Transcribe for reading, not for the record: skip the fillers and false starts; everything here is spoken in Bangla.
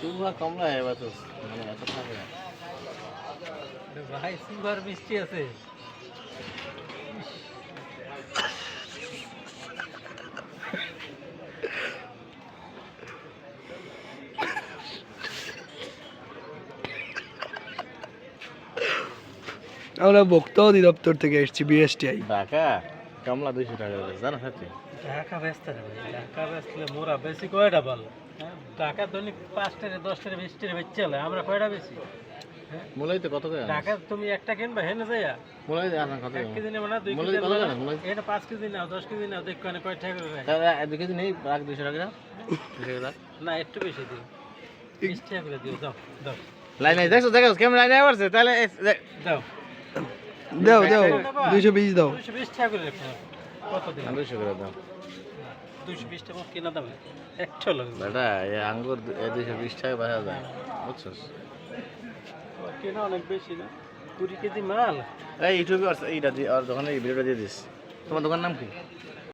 সুভা কমলা এবার তো মানে এত থাকে না। ভাই সুগার মিষ্টি আছে। আমরা ভোক্তা অধিদপ্তর থেকে এসেছি বিএসটিআই। ঢাকা কমলা 200 টাকা করে জানো সাথে। ঢাকা ব্যস্ত রে ভাই, ঢাকা ব্যস্তলে মোরা বেশি কয়টা ভালো। হ্যাঁ, ঢাকা দৈনিক 5টারে 10টারে 20টারে বেচে চলে, আমরা কয়টা বেশি? হ্যাঁ, মূলাই তো কত করে? ঢাকা তুমি একটা কিনবা হেনে যাইয়া মূলাই জানা কত? 1 কেজি নেবে না, 2 মূলাই কেজি কত নেবে জানো? না, মূলাই এটা 5 কেজি নাও 10 কেজি নাও, দেখো না কয় টাকা করে রাখে। তাহলে 2 কেজি নেই রাখ 200 টাকা। 200 টাকা না একটু বেশি দিও, 20 টাকা করে দিও, দাও দাও লাইন নাই দেখছো দেখো কেমন লাইন আসছে তাহলে দাও। দাও দাও 220 দাও। 220 টাকা করে রাখো। কত দিন? 200 করে দাও 220 টাকা কিনা দাম একটা লাগবে। বেটা এই আঙ্গুর 220 টাকা বাজা যায় বুঝছস? কেনা অনেক বেশি না, 20 কেজি মাল। এই ইউটিউবে এইটা দিয়ে আর দোকানে এই ভিডিওটা দিয়ে দিস। তোমার দোকান নাম কি?